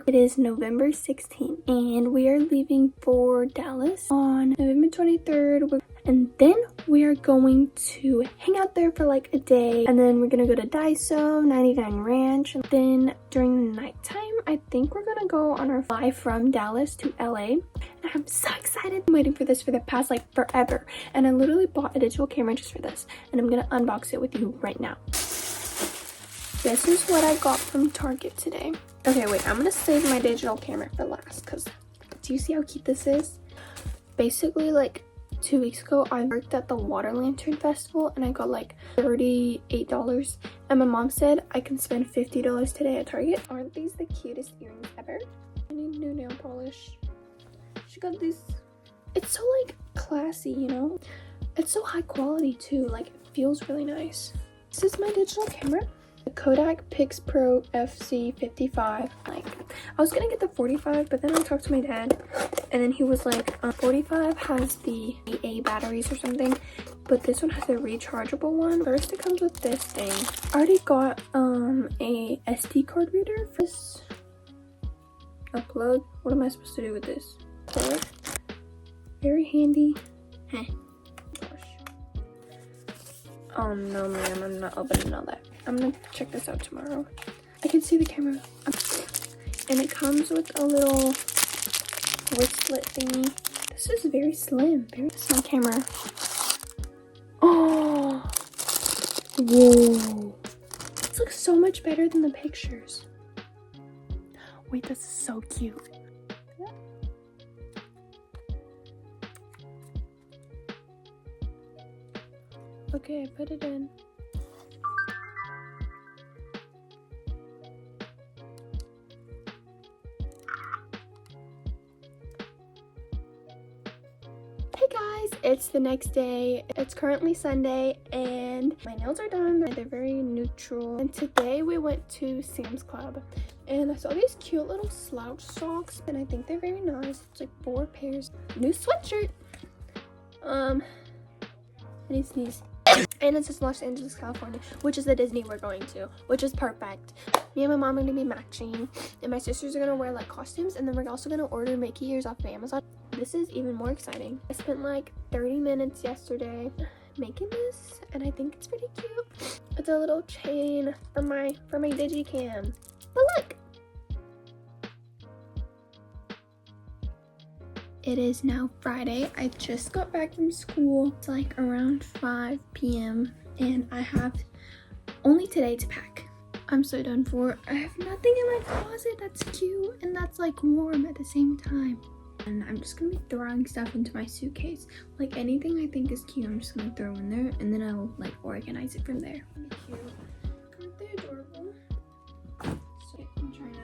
It is November 16th and we are leaving for Dallas on November 23rd. And then we are going to hang out there for like a day. And then we're gonna go to Daiso, 99 Ranch. And then during the nighttime, I think we're gonna go on our fly from Dallas to LA. And I'm so excited. I'm waiting for this for the past like forever. And I literally bought a digital camera just for this. And I'm gonna unbox it with you right now. This is what I got from Target today. Okay, wait, I'm gonna save my digital camera for last because do you see how cute this is? Basically, like 2 weeks ago, I worked at the Water Lantern Festival and I got like $38. And my mom said I can spend $50 today at Target. Aren't these the cutest earrings ever? I need new nail polish. She got these. It's so like classy, you know? It's so high quality too. Like it feels really nice. This is my digital camera. The Kodak Pix Pro FC55. Like, I was gonna get the 45, but then I talked to my dad, and then he was like, 45 has the AA batteries or something, but this one has a rechargeable one. First, it comes with this thing. I already got a SD card reader for this. A plug. What am I supposed to do with this? Plug. Very handy. Heh. Oh no, ma'am, I'm not opening all that. I'm gonna check this out tomorrow. I can see the camera. And it comes with a little wristlet thingy. This is very slim. Very small camera. Oh! Whoa! This looks so much better than the pictures. Wait, this is so cute. Okay, I put it in. Hey guys, it's the next day. It's currently Sunday and my nails are done. They're very neutral. And today we went to Sam's Club and I saw these cute little slouch socks and I think they're very nice. It's like 4 pairs. New sweatshirt. I need to sneeze. And it's just Los Angeles, California, which is the Disney we're going to, which is perfect. Me and my mom are gonna be matching, and my sisters are gonna wear like costumes, and then we're also gonna order Mickey ears off of Amazon. This is even more exciting. I spent like 30 minutes yesterday making this, and I think it's pretty cute. It's a little chain for my digicam. But look! It is now Friday. I just got back from school. It's like around 5 p.m. and I have only today to pack. I'm so done for. I have nothing in my closet that's cute and that's like warm at the same time. And I'm just gonna be throwing stuff into my suitcase. Like anything I think is cute, I'm just gonna throw in there and then I'll like organize it from there. Cute. Aren't they adorable? So I'm trying to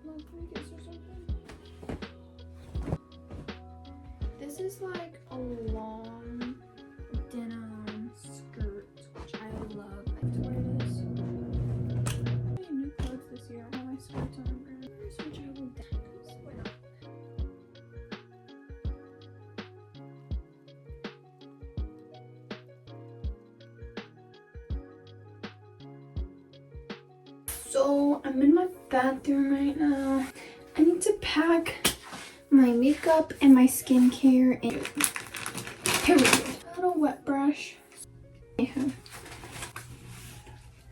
focus or something. This is like a long denim skirt, which I love. I like to wear this. I have new clothes this year. I have my skirts on. I'm gonna switch out with that. Why not? So I'm in my bathroom right now. I need to pack my makeup and my skincare and period. A little wet brush. I have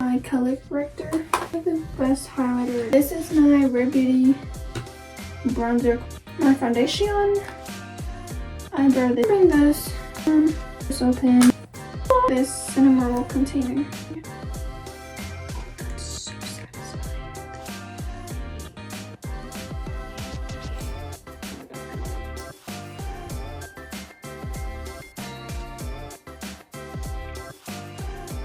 my color corrector. I have the best highlighter. This is my Rare Beauty bronzer. My foundation. I brought this. Bring this. This open. This in a marble container.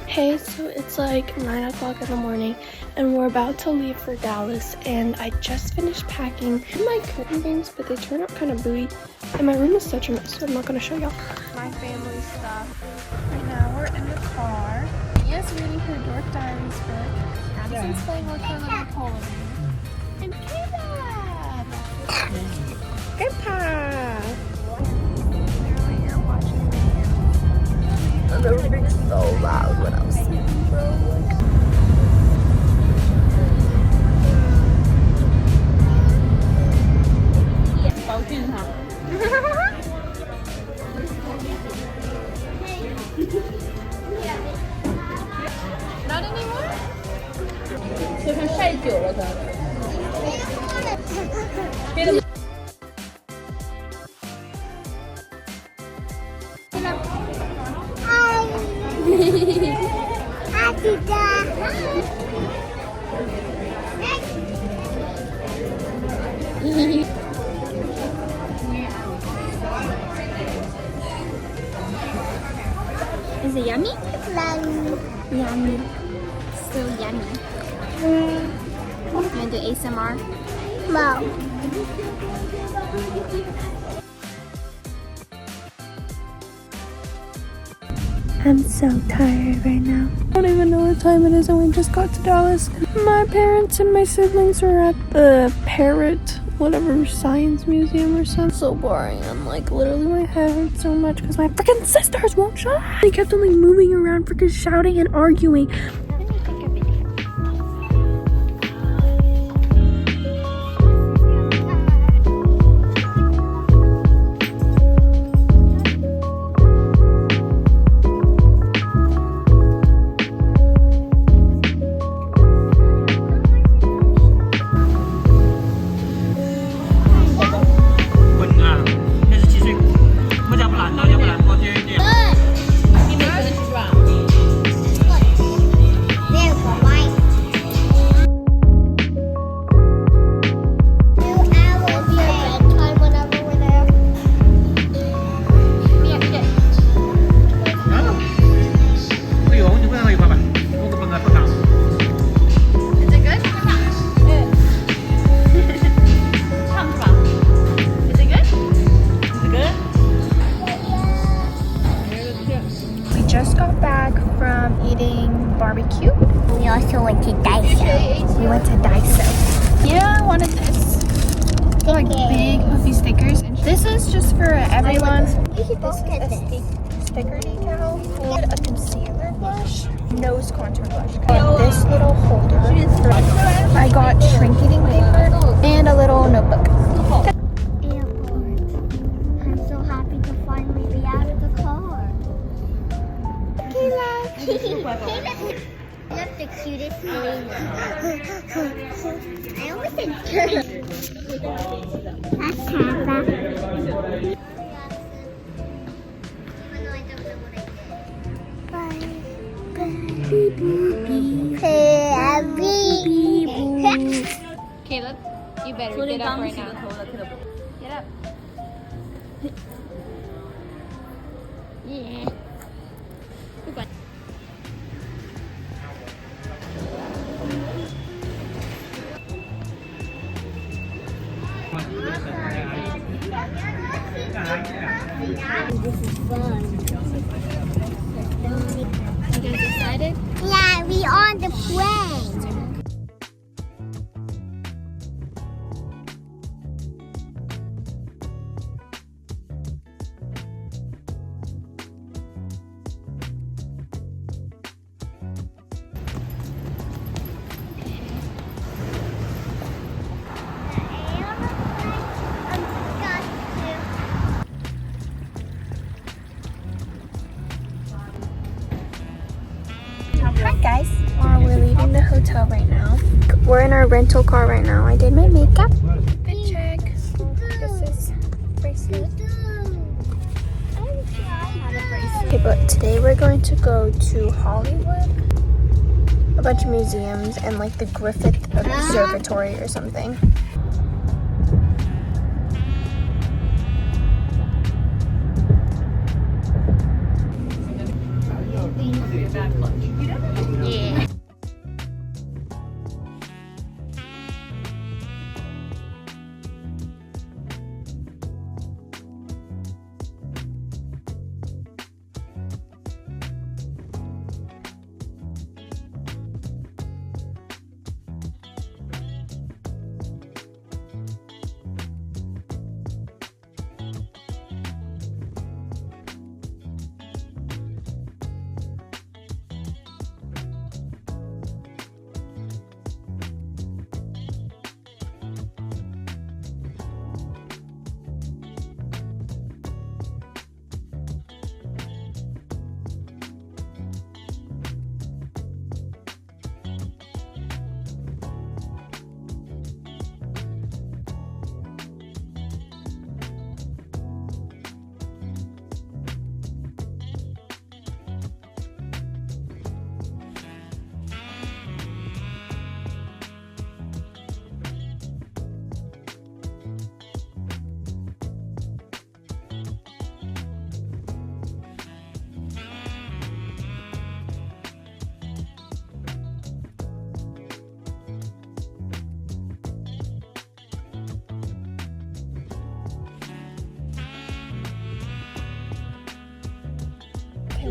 Hey, so it's like 9 o'clock in the morning and we're about to leave for Dallas and I just finished packing my curtain bangs, but they turn out kind of booey and my room is such a mess, so I'm not going to show y'all my family stuff. Right now we're in the car. Mia's reading her Dork Diaries book. Addison's playing with her little pony. And Caleb! Grandpa! The room is so loud when I was sleeping, bro. Not anymore? 就看晒久了可能。别的。Is it yummy? Yummy. So yummy. You want to do ASMR? No. I'm so tired right now. I don't even know what time it is and we just got to Dallas. My parents and my siblings are at the parrot, whatever, science museum or something. So boring. I'm like, literally my head hurts so much because my freaking sisters won't shut up. They kept on like moving around, freaking shouting and arguing. Barbecue. We also went to Daiso. We went to Daiso. Yeah, I wanted this. They're like big puffy stickers. This is just for everyone. This is a sticker decal. A concealer blush. Nose contour blush. This little holder. I got shrinking paper and a little notebook. I'm so happy to finally be out of the car. That's the cutest name. I always said that's Papa. Caleb, you better get up right now. Get up. Yeah. This is fun. You guys excited? Yeah, we on the plane. Hi guys, we're leaving the hotel right now. We're in our rental car right now. I did my makeup. Fit check. This is bracelet. Okay, but today we're going to go to Hollywood, a bunch of museums, and like the Griffith Observatory or something. Yeah.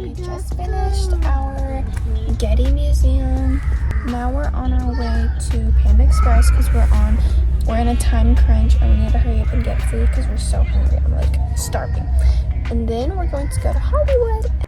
we just finished our Getty Museum. Now we're on our way to Panda Express because we're in a time crunch and we need to hurry up and get food because we're so hungry. I'm like starving. And then we're going to go to Hollywood.